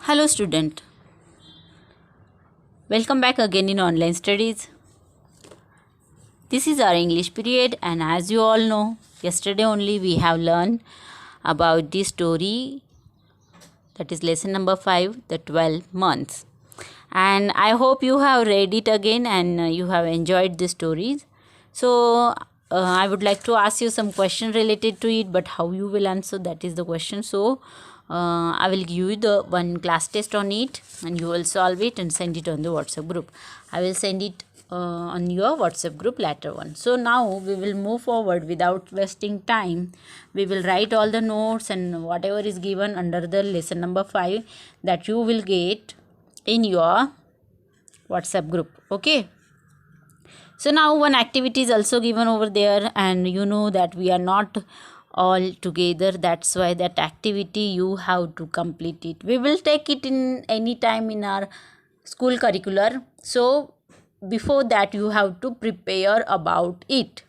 Hello student, welcome back again in online studies. This is our English period and as you all know, yesterday only we have learned about the story that is lesson number 5, the 12 months. And I hope you have read it again and you have enjoyed the stories. So I would like to ask you some question related to it, but how you will answer, that is the question. So I will give you the one class test on it and you will solve it and send it on the WhatsApp group. I will send it on your WhatsApp group later on. So now we will move forward without wasting time. We will write all the notes and whatever is given under the lesson number 5 that you will get in your WhatsApp group. Okay. So now one activity is also given over there and you know that we are not all together. That's why that activity you have to complete it. We will take it in any time in our school curricular. So before that you have to prepare about it.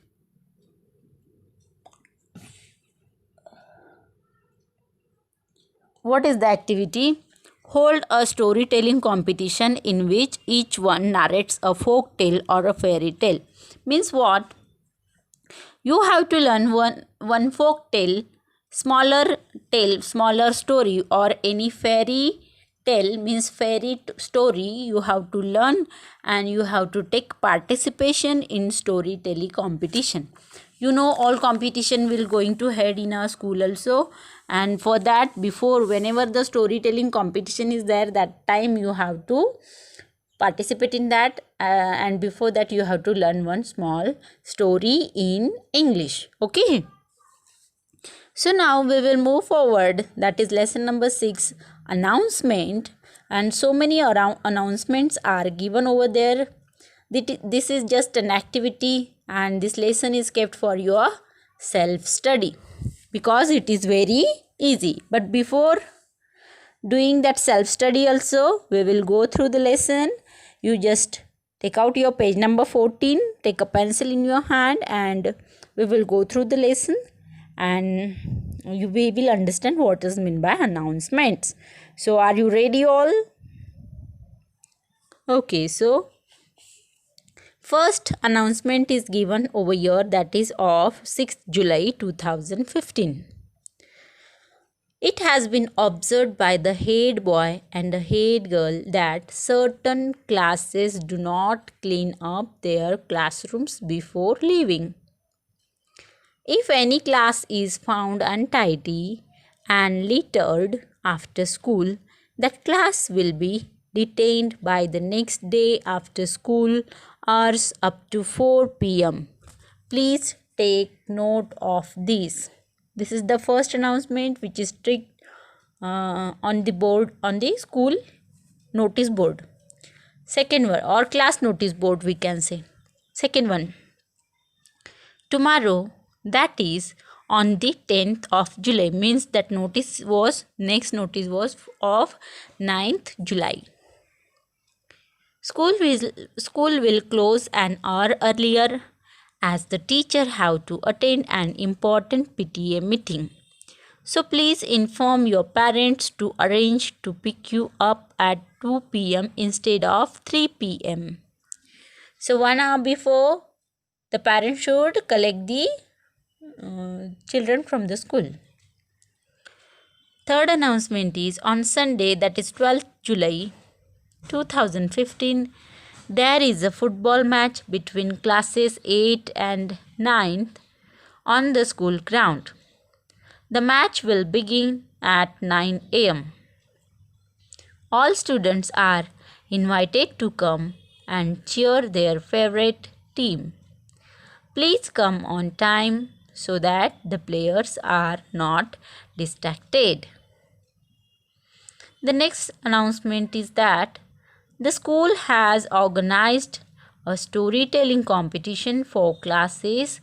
What is the activity? Hold a storytelling competition in which each one narrates a folk tale or a fairy tale. Means what? You have to learn one folk tale, smaller story or any fairy tale means story you have to learn and you have to take participation in storytelling competition. You know all competition will going to head in our school also, and for that before whenever the storytelling competition is there, that time you have to participate in that and before that you have to learn one small story in English. Okay. So now we will move forward, that is lesson number 6, announcement, and so many announcements are given over there. This is just an activity and this lesson is kept for your self study because it is very easy. But before doing that self study also, we will go through the lesson. You just take out your page number 14, take a pencil in your hand and we will go through the lesson and we will understand what is meant by announcements. So are you ready all? Okay, so first announcement is given over here, that is of 6th July 2015. It has been observed by the head boy and the head girl that certain classes do not clean up their classrooms before leaving. If any class is found untidy and littered after school, that class will be detained by the next day after school hours up to 4 p.m. Please take note of this. This is the first announcement which is strict on the board, on the school notice board. Second one, or class notice board we can say. Second one, tomorrow, that is on the 10th of July, means that next notice was of 9th July. School will close an hour earlier as the teacher have to attend an important PTA meeting. So please inform your parents to arrange to pick you up at 2 p.m. instead of 3 p.m. So 1 hour before, the parents should collect the children from the school. Third announcement is on Sunday, that is 12th July 2015, there is a football match between classes 8 and 9th on the school ground. The match will begin at 9 a.m. All students are invited to come and cheer their favorite team. Please come on time so that the players are not distracted. The next announcement is that the school has organized a storytelling competition for classes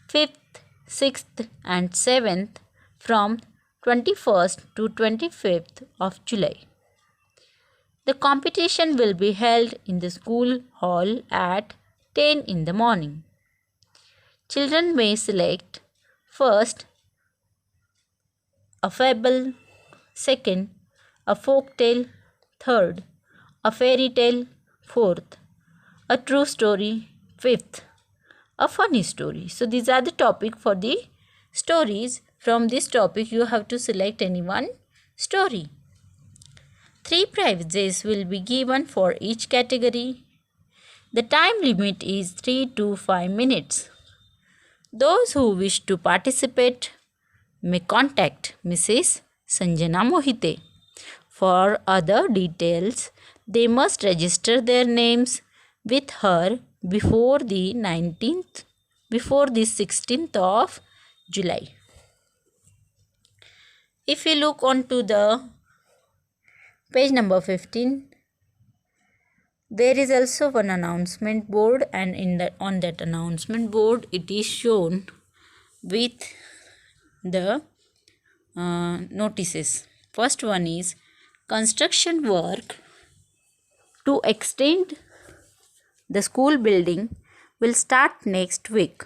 5th, 6th and 7th from 21st to 25th of July. The competition will be held in the school hall at 10 in the morning. Children may select first a fable, second a folk tale, third, a fairy tale, fourth, a true story, fifth, a funny story. So these are the topic for the stories. From this topic you have to select any one story. 3 prizes will be given for each category. The time limit is 3 to 5 minutes. Those who wish to participate may contact Mrs. Sanjana Mohite. For other details, they must register their names with her before the 16th of July. If you look on to the page number 15, there is also one announcement board, and on that announcement board it is shown with the notices. First one is construction work to extend the school building will start next week.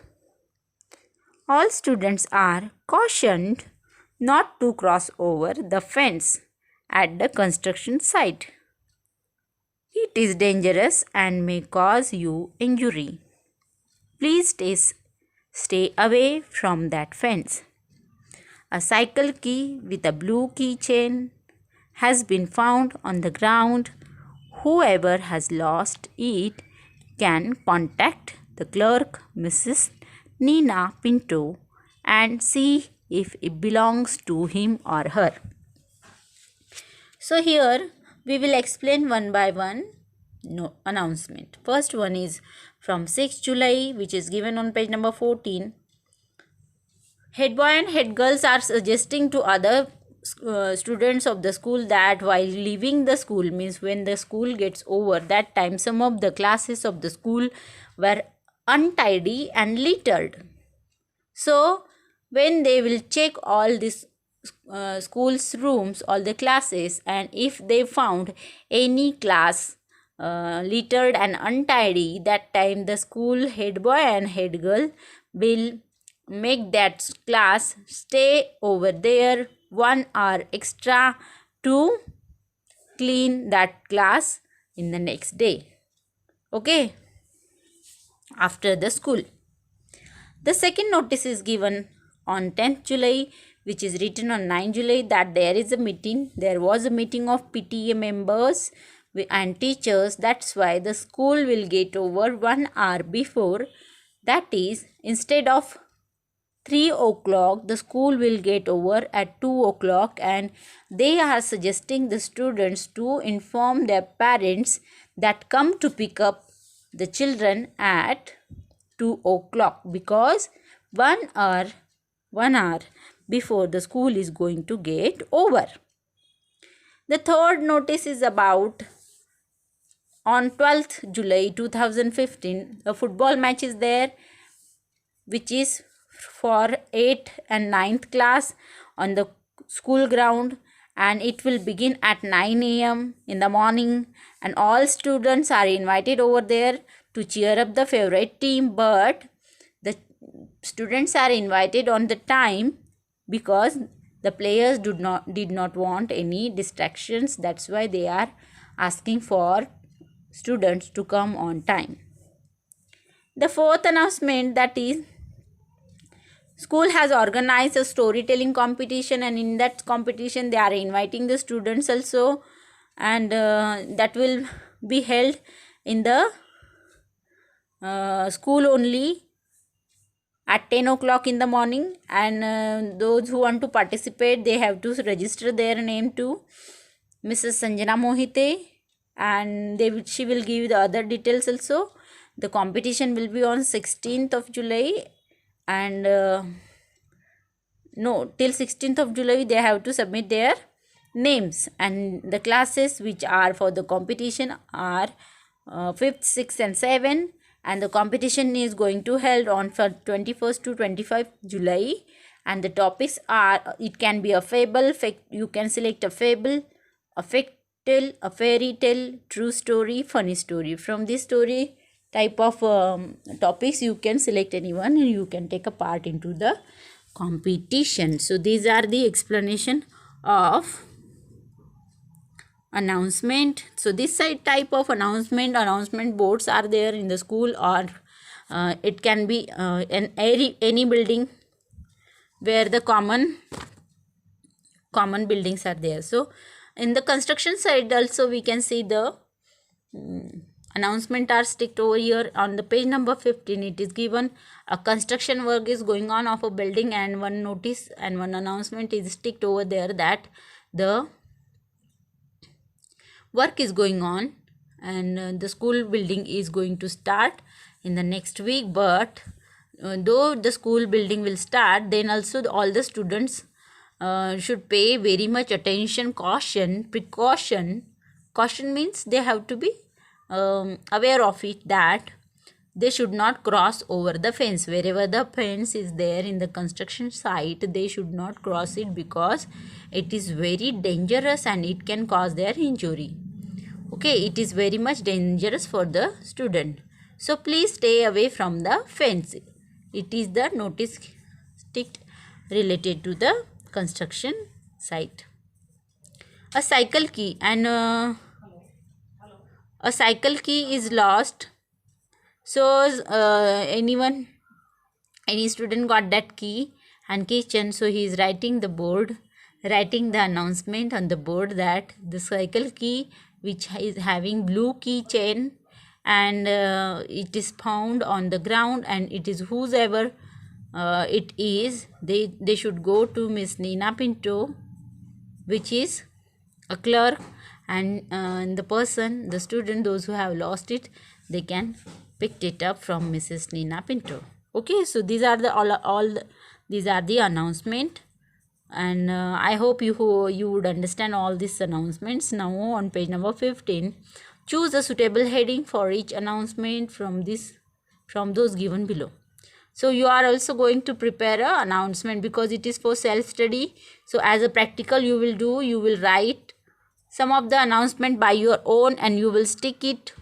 All students are cautioned not to cross over the fence at the construction site. It is dangerous and may cause you injury. Please stay away from that fence. A cycle key with a blue keychain has been found on the ground. Whoever has lost it can contact the clerk, Mrs. Nina Pinto, and see if it belongs to him or her. So here we will explain one by one announcement. First one is from 6th July, which is given on page number 14. Head boy and head girls are suggesting to other students of the school that while leaving the school, means when the school gets over, that time some of the classes of the school were untidy and littered. So when they will check all this school's rooms, all the classes, and if they found any class littered and untidy, that time the school head boy and head girl will make that class stay over there 1 hour extra to clean that class in the next day. Okay, after the school. The second notice is given on 10th July, which is written on 9th July, that there was a meeting of PTA members and teachers. That's why the school will get over 1 hour before. That is, instead of 3 o'clock, the school will get over at 2 o'clock, and they are suggesting the students to inform their parents that come to pick up the children at 2 o'clock, because 1 hour before the school is going to get over. The third notice is about on 12th July 2015, a football match is there, which is for 8th and 9th class on the school ground, and it will begin at 9 a.m. in the morning, and all students are invited over there to cheer up the favorite team. But the students are invited on the time because the players did not want any distractions. That's why they are asking for students to come on time. The fourth announcement, that is, school has organized a storytelling competition, and in that competition they are inviting the students also, and that will be held in the school only at 10 o'clock in the morning, and those who want to participate, they have to register their name to Mrs. Sanjana Mohite, and she will give the other details also. The competition will be on 16th of July, and till 16th of July they have to submit their names, and the classes which are for the competition are 5th, 6th and 7th, and the competition is going to held on 21st to 25th July, and the topics are, it can be a fable, you can select a fable, a tale, a fairy tale, true story, funny story. From this story type of topics you can select anyone and you can take a part into the competition. So these are the explanation of announcement. So this type of announcement boards are there in the school, or it can be in any building where the common buildings are there. So in the construction side also we can see the announcement are sticked over here. On the page number 15 it is given a construction work is going on of a building, and one notice and one announcement is sticked over there that the work is going on, and the school building is going to start in the next week. But though the school building will start, then also all the students should pay very much attention, precaution. Caution means they have to be aware of it, that they should not cross over the fence. Wherever the fence is there in the construction site, they should not cross it, because it is very dangerous and it can cause their injury. Okay, it is very much dangerous for the student. So please stay away from the fence. It is the notice sticked related to the construction site. A cycle key is lost. So any student got that key and keychain, so he is writing the announcement on the board that the cycle key, which is having blue keychain, and it is found on the ground, and it is whosoever it is, they should go to Miss Nina Pinto, which is a clerk, and the student, those who have lost it, they can pick it up from Mrs. Nina Pinto. Okay, so these are these are the announcement, and I hope you would understand all these announcements. Now on page number 15, choose a suitable heading for each announcement from those given below. So you are also going to prepare a announcement, because it is for self study. So as a practical you will write some of the announcement by your own, and you will stick it.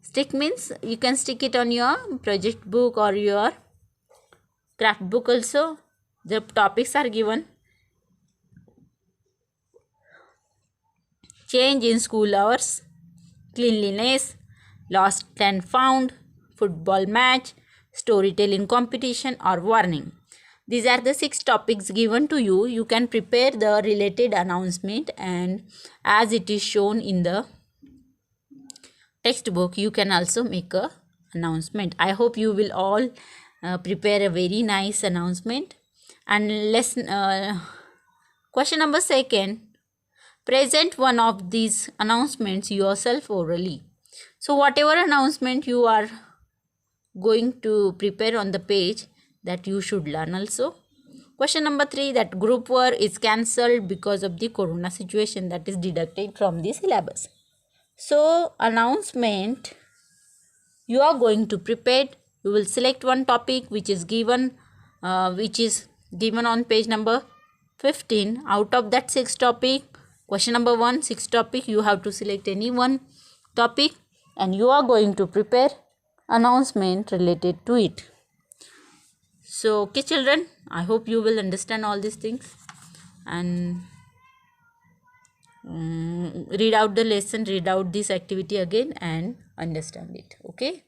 Stick means you can stick it on your project book or your craft book also. The topics are given: change in school hours, cleanliness, lost and found, football match, storytelling competition, or warning. These are the 6 topics given to you. You can prepare the related announcement, and as it is shown in the textbook, you can also make a announcement. I hope you will all prepare a very nice announcement. And question number 2, present one of these announcements yourself orally. So whatever announcement you are going to prepare on the page, that you should learn also. Question number 3, that group work is cancelled because of the corona situation, that is deducted from the syllabus. So announcement you are going to prepare. You will select one topic which is given on page number 15. Out of that 6 topic, question number 1, 6 topic, you have to select any one topic, and you are going to prepare announcement related to it. So okay children, I hope you will understand all these things, and read out the lesson, read out this activity again, and understand it. Okay.